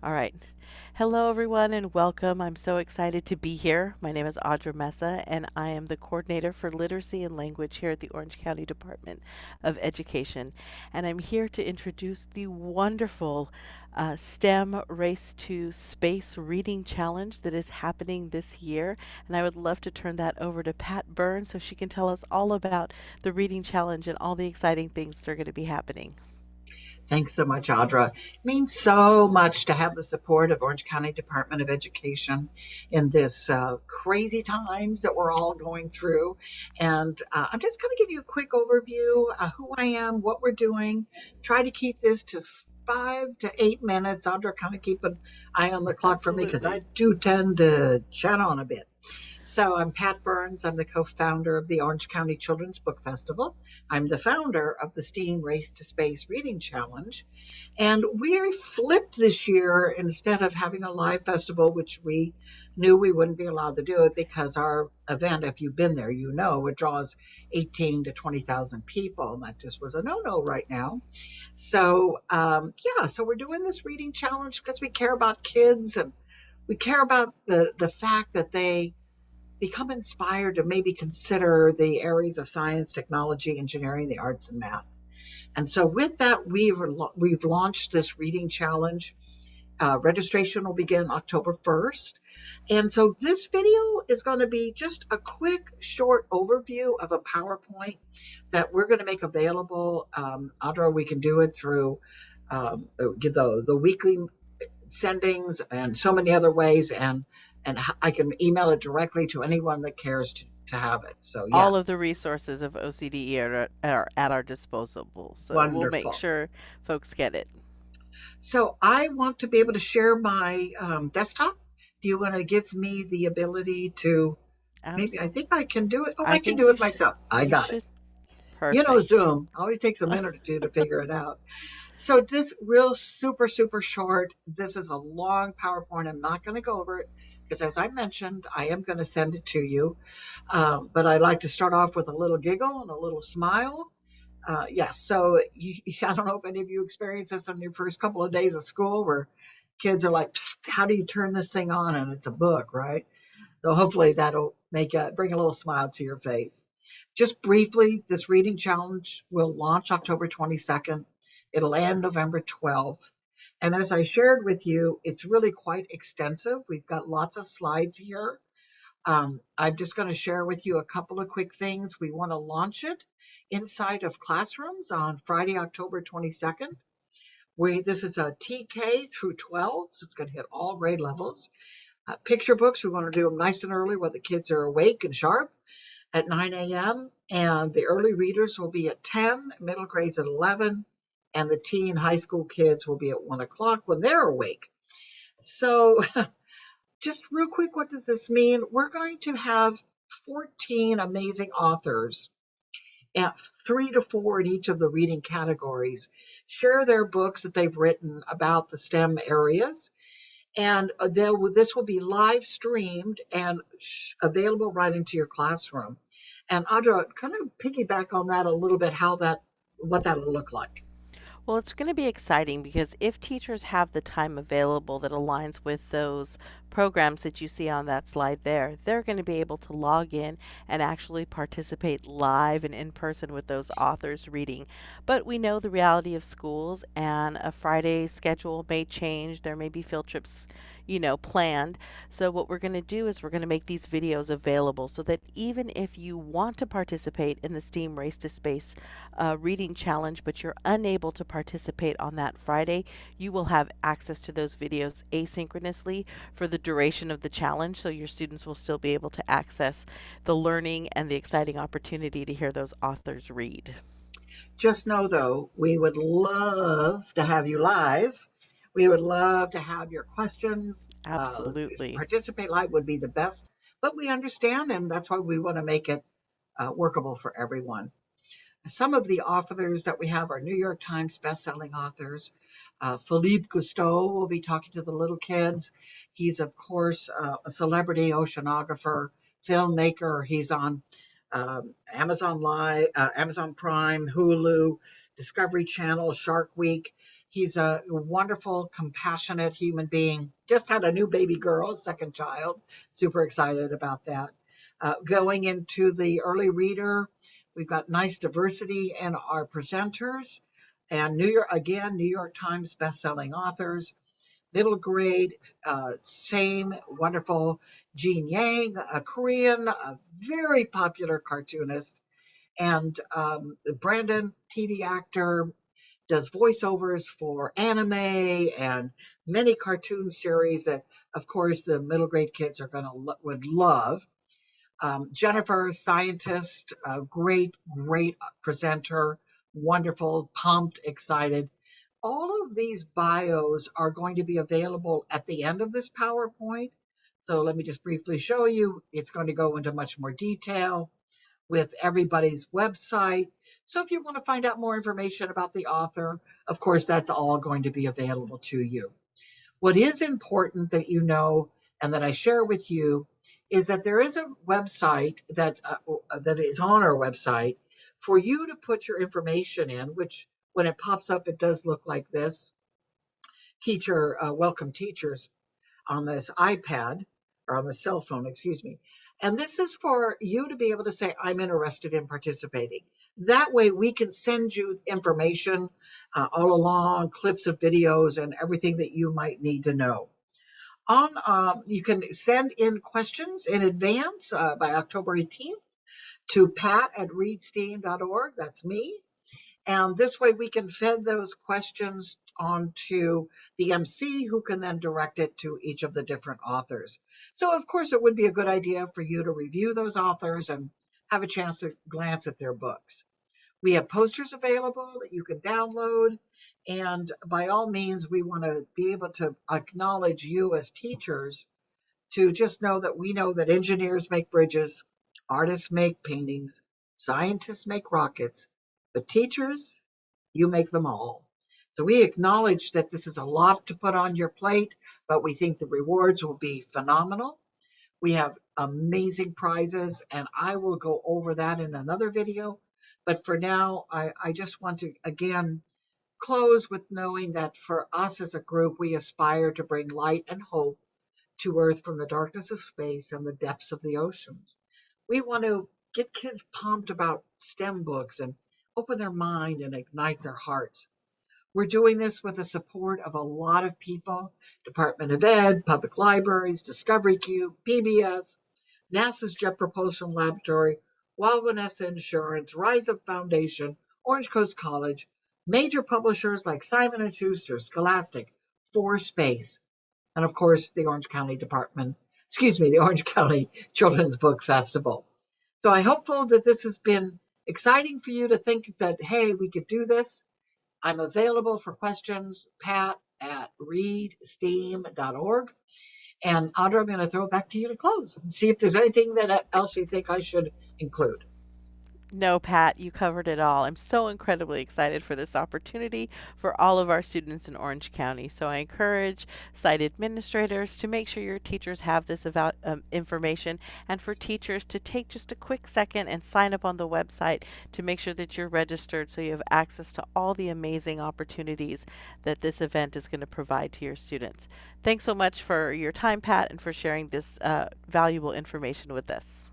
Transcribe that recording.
All right. Hello, everyone, and welcome. I'm so excited to be here. My name is Audra Mesa, and I am the coordinator for literacy and language here at the Orange County Department of Education. And I'm here to introduce the wonderful STEM Race to Space Reading Challenge that is happening this year. And I would love to turn that over to Pat Byrne so she can tell us all about the reading challenge and all the exciting things that are going to be happening. Thanks so much, Audra. It means so much to have the support of Orange County Department of Education in this crazy times that we're all going through. And I'm just going to give you a quick overview of who I am, what we're doing. Try to keep this to 5 to 8 minutes. Audra, kind of keep an eye on the clock for me because Absolutely. I do tend to chat on a bit. So I'm Pat Burns. I'm the co-founder of the Orange County Children's Book Festival. I'm the founder of the S.T.E.A.M Race to Space Reading Challenge. And we flipped this year instead of having a live festival, which we knew we wouldn't be allowed to do it because our event, if you've been there, you know it draws 18 to 20,000 people. And that just was a no-no right now. So we're doing this reading challenge because we care about kids and we care about the fact that they become inspired to maybe consider the areas of science, technology, engineering, the arts, and math. And so, with that, we've launched this reading challenge. Registration will begin October 1st. And so, this video is going to be just a quick, short overview of a PowerPoint that we're going to make available. Audra, we can do it through the weekly sendings and so many other ways. And I can email it directly to anyone that cares to have it. So yeah, All of the resources of OCDE are at our disposal, so we'll make wonderful. sure folks get it. So I want to be able to share my desktop. Do you want to give me the ability to? Maybe I Absolutely. think I can do it. Oh, I I can think do it myself. I you got it. should. Perfect. Zoom always takes a minute or two to figure it out. So this real super short. This is a long PowerPoint. I'm not going to go over it because, as I mentioned, I am going to send it to you. But I like to start off with a little giggle and a little smile. Yes, so I don't know if any of you experience this on your first couple of days of school where kids are like, Psst, how do you turn this thing on? And it's a book, right? So hopefully that'll bring a little smile to your face. Just briefly, this reading challenge will launch October 22nd. It'll end November 12th. And as I shared with you, it's really quite extensive. We've got lots of slides here. I'm just going to share with you a couple of quick things. We want to launch it inside of classrooms on Friday, October 22nd. This is a TK through 12, so it's going to hit all grade levels. Picture books, we want to do them nice and early while the kids are awake and sharp at 9 a.m. And the early readers will be at 10, middle grades at 11, and the teen high school kids will be at 1 o'clock when they're awake. So just real quick, what does this mean? We're going to have 14 amazing authors at 3 to 4 in each of the reading categories share their books that they've written about the STEM areas. And this will be live streamed and available right into your classroom. And Audra, kind of piggyback on that a little bit, what that'll look like. Well, it's going to be exciting because if teachers have the time available that aligns with those programs that you see on that slide there, they're going to be able to log in and actually participate live and in person with those authors reading. But we know the reality of schools and a Friday schedule may change. There may be field trips, planned. So what we're going to do is we're going to make these videos available so that even if you want to participate in the STEAM Race to Space reading challenge, but you're unable to participate on that Friday, you will have access to those videos asynchronously for the duration of the challenge, so your students will still be able to access the learning and the exciting opportunity to hear those authors read. Just know, though, we would love to have you live. We would love to have your questions. Absolutely. Participate live would be the best, but we understand, and that's why we want to make it workable for everyone. Some of the authors that we have are New York Times bestselling authors. Philippe Cousteau will be talking to the little kids. He's, of course, a celebrity oceanographer, filmmaker. He's on Amazon Live, Amazon Prime, Hulu, Discovery Channel, Shark Week. He's a wonderful, compassionate human being. Just had a new baby girl, second child. Super excited about that. Going into the early reader, we've got nice diversity in our presenters, and New York Times best-selling authors. Middle grade, same wonderful Jean Yang, a Korean, a very popular cartoonist, and Brandon, TV actor, does voiceovers for anime and many cartoon series that, of course, the middle grade kids are going to would love. Jennifer, scientist, great presenter, wonderful, pumped, excited. All of these bios are going to be available at the end of this PowerPoint. So let me just briefly show you. It's going to go into much more detail with everybody's website. So if you want to find out more information about the author, of course, that's all going to be available to you. What is important that you know and that I share with you is that there is a website that is on our website for you to put your information in, which when it pops up, it does look like this. Welcome teachers on this iPad or on the cell phone, excuse me. And this is for you to be able to say, I'm interested in participating. That way we can send you information all along, clips of videos and everything that you might need to know. You can send in questions in advance by October 18th to pat@readsteam.org. That's me. And this way we can fed those questions onto the MC who can then direct it to each of the different authors. So of course it would be a good idea for you to review those authors and have a chance to glance at their books. We have posters available that you can download. And by all means, we want to be able to acknowledge you as teachers to just know that we know that engineers make bridges, artists make paintings, scientists make rockets, but teachers, you make them all. So we acknowledge that this is a lot to put on your plate, but we think the rewards will be phenomenal. We have amazing prizes, and I will go over that in another video. But for now, I just want to again close with knowing that for us as a group, we aspire to bring light and hope to Earth from the darkness of space and the depths of the oceans. We want to get kids pumped about STEM books and open their mind and ignite their hearts. We're doing this with the support of a lot of people: Department of Ed, public libraries, Discovery Cube, PBS, NASA's Jet Propulsion Laboratory, Wilderness Insurance, Rise Up Foundation, Orange Coast College, major publishers like Simon & Schuster, Scholastic, For Space, and of course the Orange County Children's Book Festival. So I'm hopeful that this has been exciting for you to think that, hey, we could do this. I'm available for questions, pat@readsteam.org. And Audra, I'm going to throw it back to you to close and see if there's anything that else you think I should include. No, Pat, you covered it all. I'm so incredibly excited for this opportunity for all of our students in Orange County. So I encourage site administrators to make sure your teachers have this about information, and for teachers to take just a quick second and sign up on the website to make sure that you're registered so you have access to all the amazing opportunities that this event is going to provide to your students. Thanks so much for your time, Pat, and for sharing this valuable information with us.